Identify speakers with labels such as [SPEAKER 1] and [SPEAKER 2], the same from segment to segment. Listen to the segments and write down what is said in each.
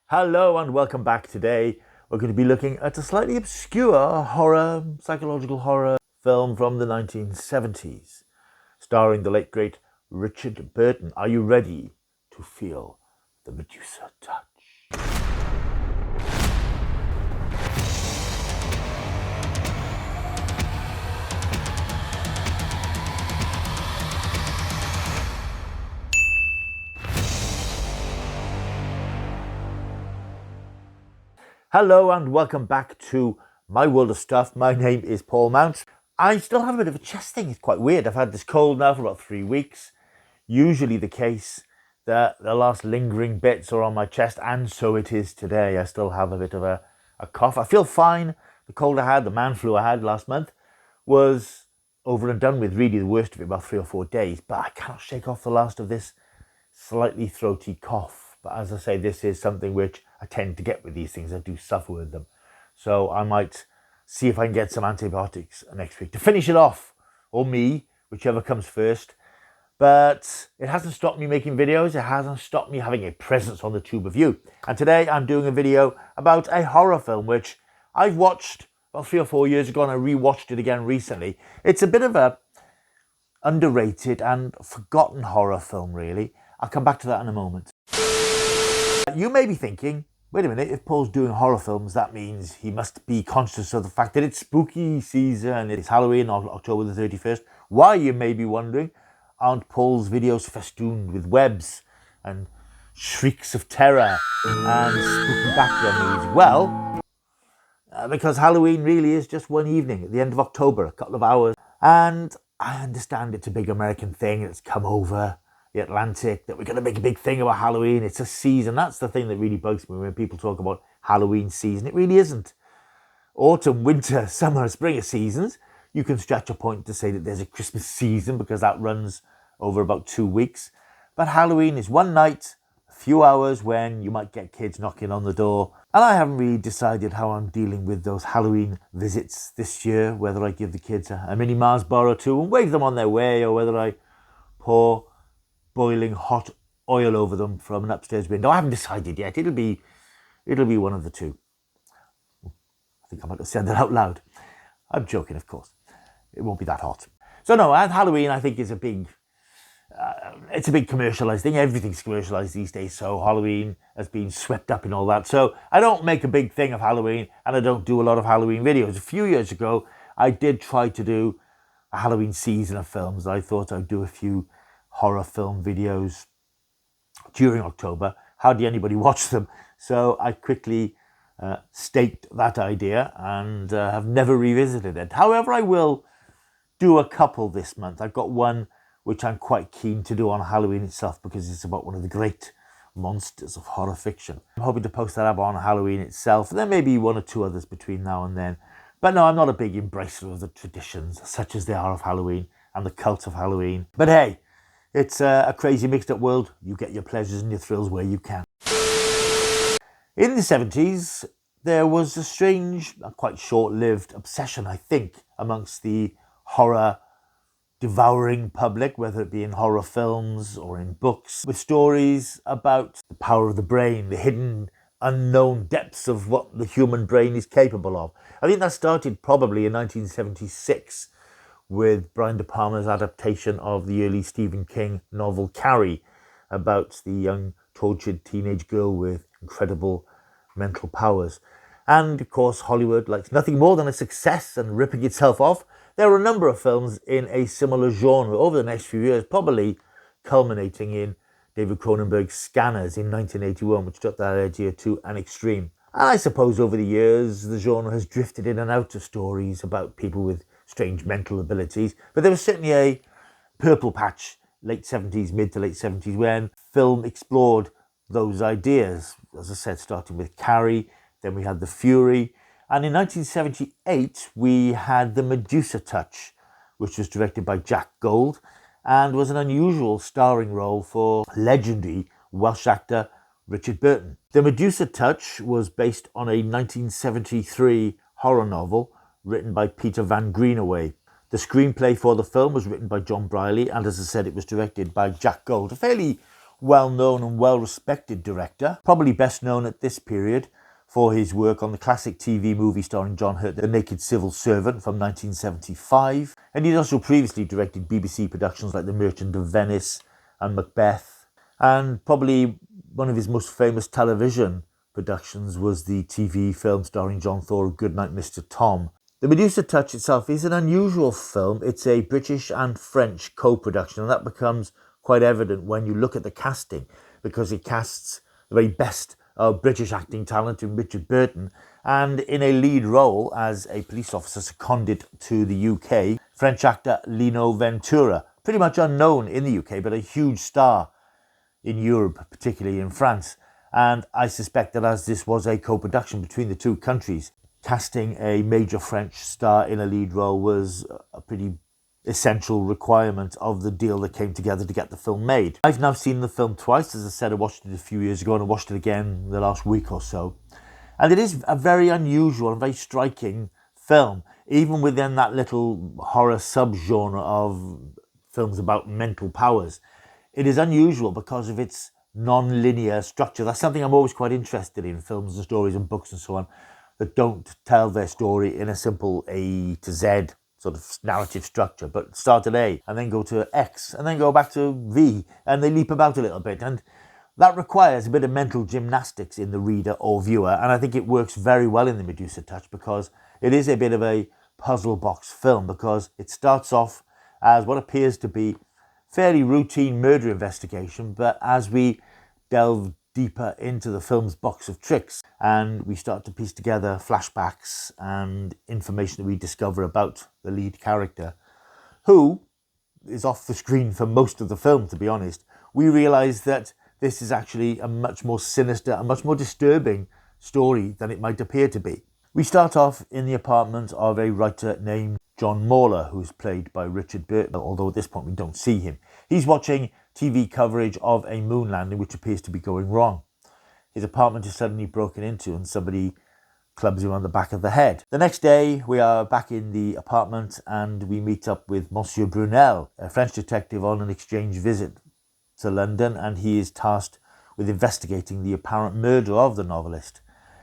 [SPEAKER 1] Hello and welcome back. Today we're going to be looking at a slightly obscure psychological horror film from the 1970s, starring the late great Richard Burton. Are you ready to feel the Medusa touch? Hello and welcome back to my world of stuff. My name is Paul Mount. I still have a bit of a chest thing. It's quite weird. I've had this cold now for about 3 weeks. Usually the case that the last lingering bits are on my chest, and so it is today. I still have a bit of a cough. I feel fine. The cold I had, the man flu I had last month, was over and done with. Really the worst of it, about 3 or 4 days. But I cannot shake off the last of this slightly throaty cough. But as I say, this is something which I tend to get with these things. I do suffer with them. So I might see if I can get some antibiotics next week to finish it off, or me, whichever comes first. But it hasn't stopped me making videos. It hasn't stopped me having a presence on the tube of you. And today I'm doing a video about a horror film which I've watched about 3 or 4 years ago, and I rewatched it again recently. It's a bit of a underrated and forgotten horror film, really. I'll come back to that in a moment. You may be thinking, wait a minute, if Paul's doing horror films, that means he must be conscious of the fact that it's spooky season, it's Halloween on October the 31st. Why, you may be wondering, aren't Paul's videos festooned with webs and shrieks of terror and spooky background music? Well, because Halloween really is just one evening at the end of October, a couple of hours. And I understand it's a big American thing that's come over the Atlantic, that we're going to make a big thing about Halloween. It's a season. That's the thing that really bugs me when people talk about Halloween season. It really isn't. Autumn, winter, summer, spring are seasons. You can stretch a point to say that there's a Christmas season because that runs over about 2 weeks. But Halloween is one night, a few hours when you might get kids knocking on the door. And I haven't really decided how I'm dealing with those Halloween visits this year, whether I give the kids a mini Mars bar or two and wave them on their way, or whether I pour boiling hot oil over them from an upstairs window. I haven't decided yet. It'll be one of the two. I think I might have said that out loud. I'm joking, of course. It won't be that hot. So no, Halloween I think is a big commercialized thing. Everything's commercialized these days, so Halloween has been swept up in all that. So I don't make a big thing of Halloween, and I don't do a lot of Halloween videos. A few years ago, I did try to do a Halloween season of films. I thought I'd do a few horror film videos during October. Hardly anybody watched them, so I quickly staked that idea and have never revisited it. However, I will do a couple this month. I've got one which I'm quite keen to do on Halloween itself because it's about one of the great monsters of horror fiction. I'm hoping to post that up on Halloween itself, and there may be one or two others between now and then. But no, I'm not a big embracer of the traditions such as they are of Halloween and the cult of Halloween. But hey, it's a crazy mixed up world. You get your pleasures and your thrills where you can. In the 70s, there was a strange, quite short-lived obsession, I think, amongst the horror devouring public, whether it be in horror films or in books, with stories about the power of the brain, the hidden, unknown depths of what the human brain is capable of. I think that started probably in 1976 with Brian De Palma's adaptation of the early Stephen King novel Carrie, about the young tortured teenage girl with incredible mental powers. And of course Hollywood likes nothing more than a success and ripping itself off. There were a number of films in a similar genre over the next few years, probably culminating in David Cronenberg's Scanners in 1981, which took that idea to an extreme. And I suppose over the years the genre has drifted in and out of stories about people with strange mental abilities, but there was certainly a purple patch, late 70s, mid to late 70s, when film explored those ideas. As I said, starting with Carrie, then we had The Fury, and in 1978 we had The Medusa Touch, which was directed by Jack Gold and was an unusual starring role for legendary Welsh actor Richard Burton. The Medusa Touch was based on a 1973 horror novel written by Peter Van Greenaway. The screenplay for the film was written by John Briley, and as I said, it was directed by Jack Gold, a fairly well-known and well-respected director, probably best known at this period for his work on the classic TV movie starring John Hurt, The Naked Civil Servant from 1975. And he'd also previously directed BBC productions like The Merchant of Venice and Macbeth. And probably one of his most famous television productions was the TV film starring John Thor, Goodnight Mr. Tom. The Medusa Touch itself is an unusual film. It's a British and French co-production, and that becomes quite evident when you look at the casting, because it casts the very best of British acting talent in Richard Burton, and in a lead role as a police officer seconded to the UK, French actor Lino Ventura, pretty much unknown in the UK, but a huge star in Europe, particularly in France. And I suspect that as this was a co-production between the two countries, casting a major French star in a lead role was a pretty essential requirement of the deal that came together to get the film made. I've now seen the film twice. As I said, I watched it a few years ago and I watched it again the last week or so. And it is a very unusual and very striking film, even within that little horror subgenre of films about mental powers. It is unusual because of its non-linear structure. That's something I'm always quite interested in, films and stories and books and so on, that don't tell their story in a simple A to Z sort of narrative structure, but start at A and then go to X and then go back to V, and they leap about a little bit. And that requires a bit of mental gymnastics in the reader or viewer, and I think it works very well in The Medusa Touch because it is a bit of a puzzle box film, because it starts off as what appears to be fairly routine murder investigation, but as we delve deeper into the film's box of tricks and we start to piece together flashbacks and information that we discover about the lead character, who is off the screen for most of the film, to be honest, we realise that this is actually a much more sinister and much more disturbing story than it might appear to be. We start off in the apartment of a writer named John Mauler, who's played by Richard Burton, although at this point we don't see him. He's watching TV coverage of a moon landing which appears to be going wrong. His apartment is suddenly broken into and somebody clubs him on the back of the head. The next day we are back in the apartment and we meet up with Monsieur Brunel, a French detective on an exchange visit to London, and he is tasked with investigating the apparent murder of the novelist.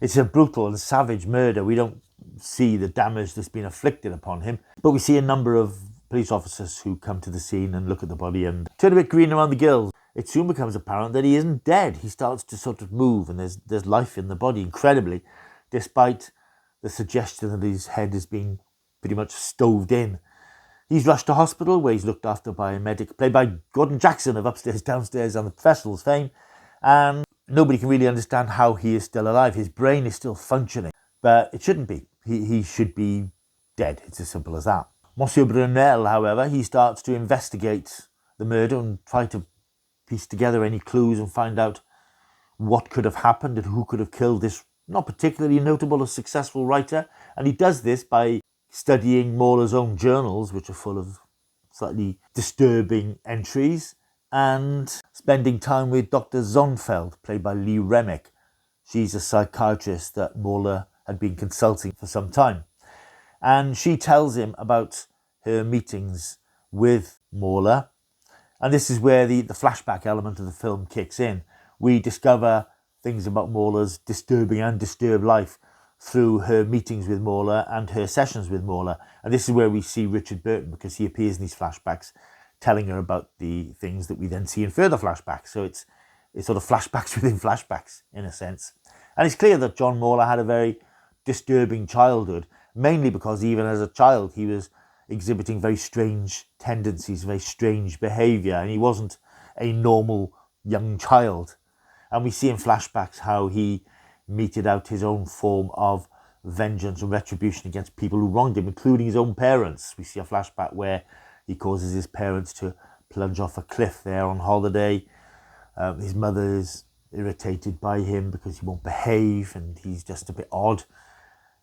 [SPEAKER 1] It's a brutal and savage murder. We don't see the damage that's been inflicted upon him, but we see a number of police officers who come to the scene and look at the body and turn a bit green around the gills. It soon becomes apparent that he isn't dead. He starts to sort of move and there's life in the body, incredibly, despite the suggestion that his head is being pretty much stoved in. He's rushed to hospital where he's looked after by a medic played by Gordon Jackson of Upstairs Downstairs and The Professionals fame, and nobody can really understand how he is still alive. His brain is still functioning, but it shouldn't be. He should be dead. It's as simple as that. Monsieur Brunel, however, he starts to investigate the murder and try to piece together any clues and find out what could have happened and who could have killed this not particularly notable or successful writer. And he does this by studying Mauler's own journals, which are full of slightly disturbing entries, and spending time with Dr. Zonfeld, played by Lee Remick. She's a psychiatrist that Mauler had been consulting for some time. And she tells him about her meetings with Mauler. And this is where the flashback element of the film kicks in. We discover things about Mauler's disturbing and disturbed life through her meetings with Mauler and her sessions with Mauler. And this is where we see Richard Burton, because he appears in these flashbacks telling her about the things that we then see in further flashbacks. So it's sort of flashbacks within flashbacks, in a sense. And it's clear that John Mauler had a very disturbing childhood, mainly because even as a child he was exhibiting very strange tendencies, very strange behaviour, and he wasn't a normal young child. And we see in flashbacks how he meted out his own form of vengeance and retribution against people who wronged him, including his own parents. We see a flashback where he causes his parents to plunge off a cliff there on holiday. His mother is irritated by him because he won't behave and he's just a bit odd.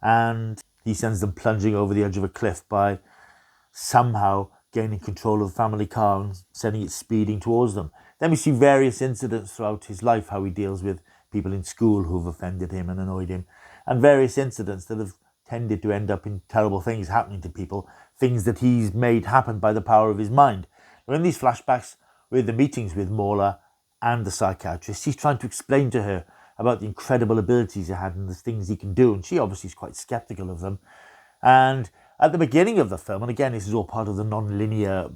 [SPEAKER 1] And he sends them plunging over the edge of a cliff by somehow gaining control of the family car and sending it speeding towards them. Then we see various incidents throughout his life, how he deals with people in school who've offended him and annoyed him, and various incidents that have tended to end up in terrible things happening to people, things that he's made happen by the power of his mind. Now, in these flashbacks, with the meetings with Mauler and the psychiatrist. He's trying to explain to her about the incredible abilities he had and the things he can do, and she obviously is quite skeptical of them. And at the beginning of the film, and again, this is all part of the non-linear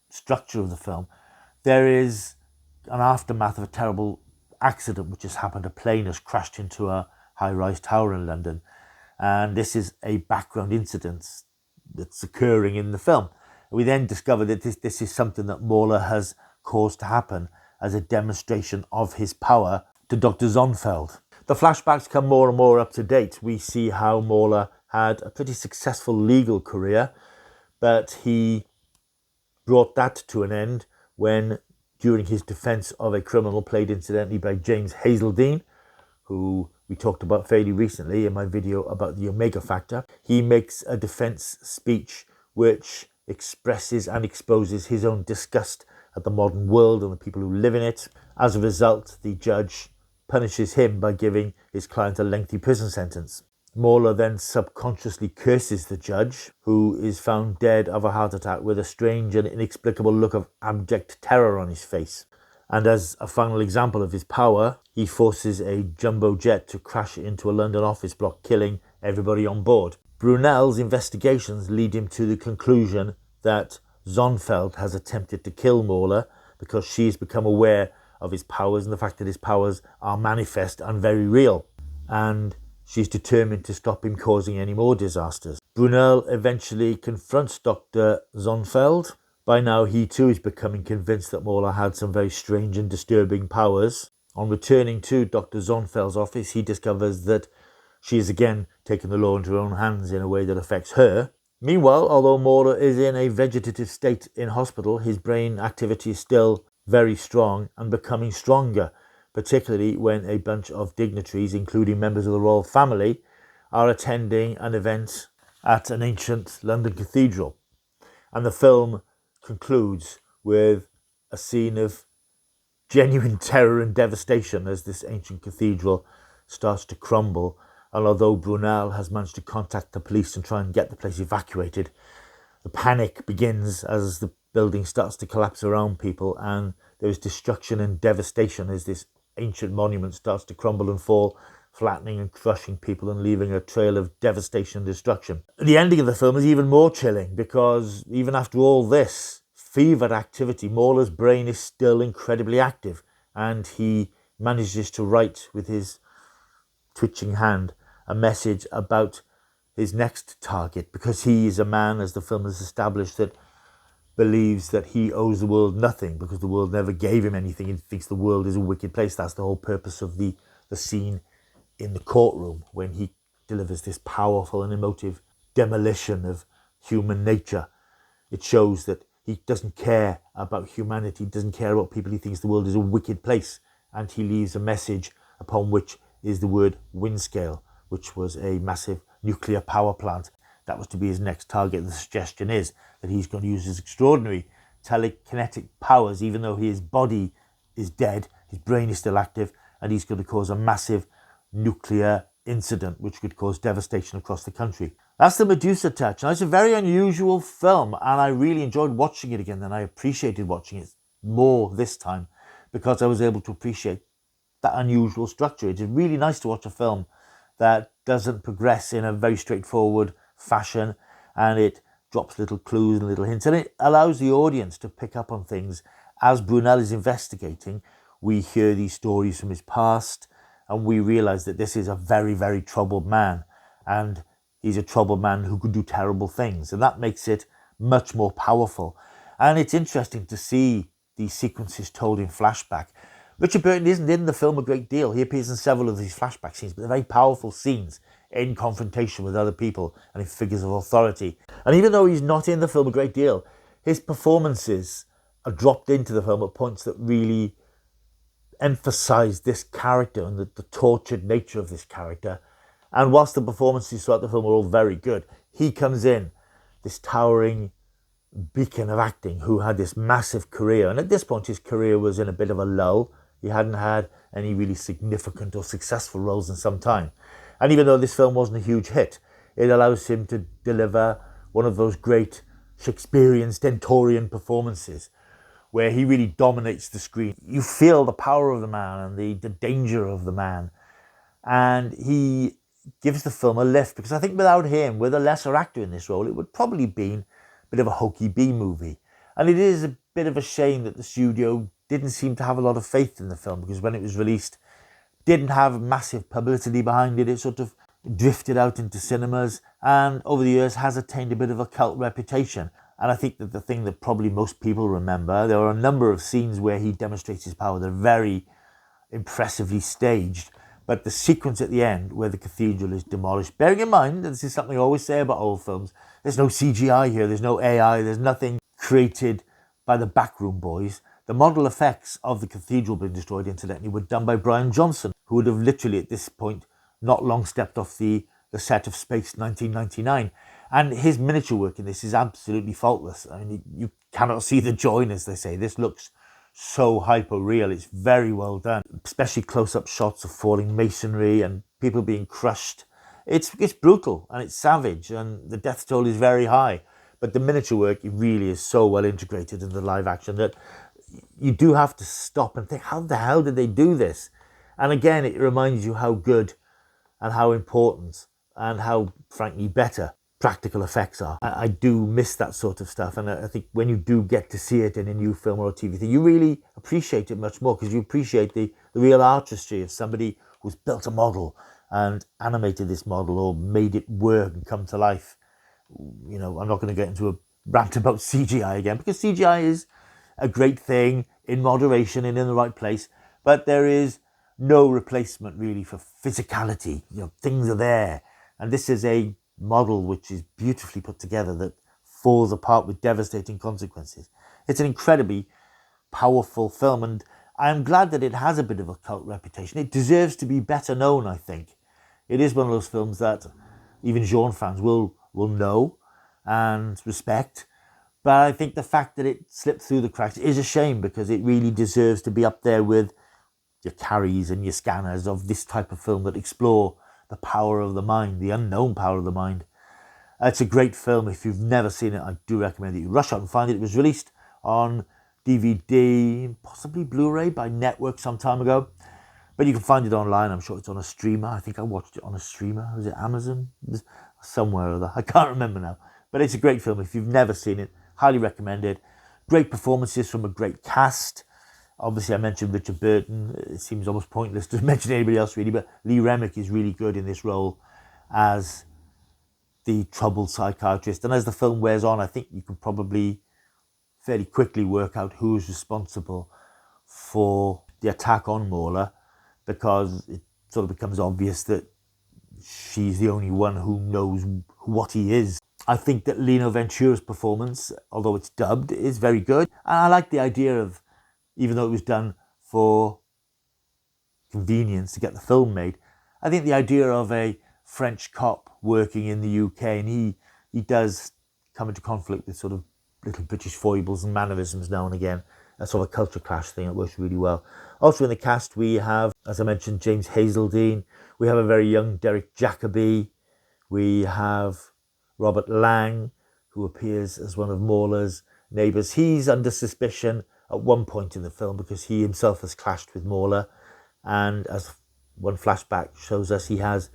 [SPEAKER 1] structure of the film, there is an aftermath of a terrible accident which has happened. A plane has crashed into a high-rise tower in London, and this is a background incident that's occurring in the film. We then discover that this is something that Mauler has caused to happen as a demonstration of his power to Dr. Zonfeld. The flashbacks come more and more up to date. We see how Mauler had a pretty successful legal career, but he brought that to an end when, during his defence of a criminal played incidentally by James Hazeldine, who we talked about fairly recently in my video about the Omega Factor, he makes a defence speech which expresses and exposes his own disgust at the modern world and the people who live in it. As a result, the judge punishes him by giving his client a lengthy prison sentence. Mauler then subconsciously curses the judge, who is found dead of a heart attack with a strange and inexplicable look of abject terror on his face. And as a final example of his power, he forces a jumbo jet to crash into a London office block, killing everybody on board. Brunel's investigations lead him to the conclusion that Zonfeld has attempted to kill Mauler because she has become aware of his powers and the fact that his powers are manifest and very real. And she's determined to stop him causing any more disasters. Brunel eventually confronts Dr. Zonfeld. By now, he too is becoming convinced that Mauler had some very strange and disturbing powers. On returning to Dr. Zonfeld's office, he discovers that she has again taken the law into her own hands in a way that affects her. Meanwhile, although Mauler is in a vegetative state in hospital, his brain activity is still very strong and becoming stronger, particularly when a bunch of dignitaries, including members of the royal family, are attending an event at an ancient London cathedral. And the film concludes with a scene of genuine terror and devastation as this ancient cathedral starts to crumble. And although Brunel has managed to contact the police and try and get the place evacuated, the panic begins as the building starts to collapse around people, and there is destruction and devastation as this ancient monument starts to crumble and fall, flattening and crushing people and leaving a trail of devastation and destruction. The ending of the film is even more chilling because even after all this fevered activity, Mauler's brain is still incredibly active, and he manages to write with his twitching hand a message about his next target, because he is a man, as the film has established, that believes that he owes the world nothing because the world never gave him anything. He thinks the world is a wicked place. That's the whole purpose of the scene in the courtroom when he delivers this powerful and emotive demolition of human nature. It shows that he doesn't care about humanity, doesn't care about people. He thinks the world is a wicked place, and he leaves a message upon which is the word Windscale, which was a massive nuclear power plant. That was to be his next target. The suggestion is that he's going to use his extraordinary telekinetic powers, even though his body is dead, his brain is still active, and he's going to cause a massive nuclear incident which could cause devastation across the country. That's the Medusa touch. Now, it's a very unusual film, and I really enjoyed watching it again, and I appreciated watching it more this time because I was able to appreciate that unusual structure. It's really nice to watch a film that doesn't progress in a very straightforward fashion, and it drops little clues and little hints, and it allows the audience to pick up on things. As Brunel is investigating, we hear these stories from his past, and we realise that this is a very, very troubled man, and he's a troubled man who could do terrible things, and that makes it much more powerful. And it's interesting to see these sequences told in flashback. Richard Burton isn't in the film a great deal. He appears in several of these flashback scenes, but they're very powerful scenes in confrontation with other people and in figures of authority. And even though he's not in the film a great deal, his performances are dropped into the film at points that really emphasise this character and the tortured nature of this character. And whilst the performances throughout the film are all very good, he comes in, this towering beacon of acting, who had this massive career. And at this point, his career was in a bit of a lull. He hadn't had any really significant or successful roles in some time. And even though this film wasn't a huge hit, it allows him to deliver one of those great Shakespearean stentorian performances where he really dominates the screen. You feel the power of the man and the danger of the man. And he gives the film a lift, because I think without him, with a lesser actor in this role, it would probably been a bit of a hokey B-movie. And it is a bit of a shame that the studio didn't seem to have a lot of faith in the film, because when it was released, didn't have massive publicity behind it. It sort of drifted out into cinemas and over the years has attained a bit of a cult reputation. And I think that the thing that probably most people remember, there are a number of scenes where he demonstrates his power that are very impressively staged. But the sequence at the end where the cathedral is demolished, bearing in mind, and this is something I always say about old films, there's no CGI here, there's no AI, there's nothing created by the backroom boys. The model effects of the cathedral being destroyed, incidentally, were done by Brian Johnson, who would have literally at this point not long stepped off the set of Space 1999. And his miniature work in this is absolutely faultless. I mean, you cannot see the join, as they say. This looks so hyper-real. It's very well done, especially close-up shots of falling masonry and people being crushed. It's brutal and it's savage, and the death toll is very high. But the miniature work, it really is so well integrated in the live action that you do have to stop and think, how the hell did they do this? And again, it reminds you how good and how important and how, frankly, better practical effects are. I do miss that sort of stuff, and I think when you do get to see it in a new film or a TV thing, you really appreciate it much more, because you appreciate the real artistry of somebody who's built a model and animated this model or made it work and come to life. You know, I'm not going to get into a rant about CGI again, because CGI is a great thing in moderation and in the right place, but there is no replacement really for physicality. You know, things are there, and this is a model which is beautifully put together that falls apart with devastating consequences. It's an incredibly powerful film, and I'm glad that it has a bit of a cult reputation. It deserves to be better known, I think. It is one of those films that even genre fans will know and respect, but I think the fact that it slipped through the cracks is a shame, because it really deserves to be up there with your Carries and your Scanners of this type of film that explore the power of the mind, the unknown power of the mind. It's a great film. If you've never seen it, I do recommend that you rush out and find it. It was released on DVD, possibly Blu-ray by Network some time ago, but you can find it online. I'm sure it's on a streamer. I think I watched it on a streamer. Was it Amazon? Somewhere or other. I can't remember now. But it's a great film. If you've never seen it, highly recommend it. Great performances from a great cast. Obviously, I mentioned Richard Burton. It seems almost pointless to mention anybody else, really, but Lee Remick is really good in this role as the troubled psychiatrist. And as the film wears on, I think you can probably fairly quickly work out who's responsible for the attack on Mauler, because it sort of becomes obvious that she's the only one who knows what he is. I think that Lino Ventura's performance, although it's dubbed, is very good. And I like the idea of, even though it was done for convenience to get the film made, I think the idea of a French cop working in the UK, and he does come into conflict with sort of little British foibles and mannerisms now and again. That's sort of a culture clash thing that works really well. Also in the cast we have, as I mentioned, James Hazeldine. We have a very young Derek Jacobi. We have Robert Lang, who appears as one of Mauler's neighbours. He's under suspicion at one point in the film because he himself has clashed with Mauler, and as one flashback shows us, he has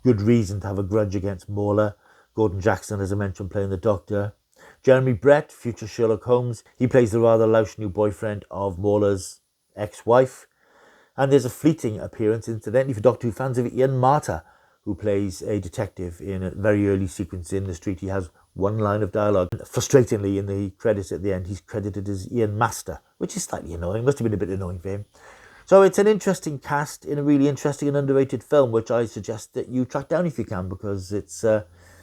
[SPEAKER 1] good reason to have a grudge against Mauler. Gordon Jackson, as I mentioned, playing the Doctor. Jeremy Brett, future Sherlock Holmes, he plays the rather louche new boyfriend of Mauler's ex-wife. And there's a fleeting appearance, incidentally, for Doctor Who fans, of Ian Marter, who plays a detective in a very early sequence in The Street. He has one line of dialogue. Frustratingly, in the credits at the end, he's credited as Ian Master, which is slightly annoying. Must have been a bit annoying for him. So it's an interesting cast in a really interesting and underrated film, which I suggest that you track down if you can, because it's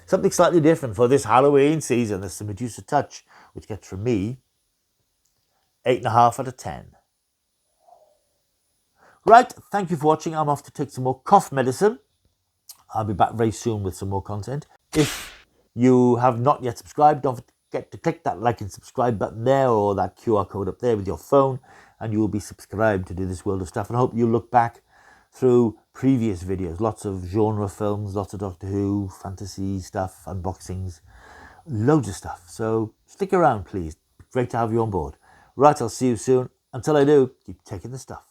[SPEAKER 1] something slightly different for this Halloween season. There's the Medusa touch, which gets from me 8.5 out of 10. Right, thank you for watching. I'm off to take some more cough medicine. I'll be back very soon with some more content. If you have not yet subscribed, don't forget to click that like and subscribe button there, or that QR code up there with your phone, and you will be subscribed to do this world of stuff. And I hope you look back through previous videos, lots of genre films, lots of Doctor Who, fantasy stuff, unboxings, loads of stuff. So stick around, please. Great to have you on board. Right, I'll see you soon. Until I do, keep taking the stuff.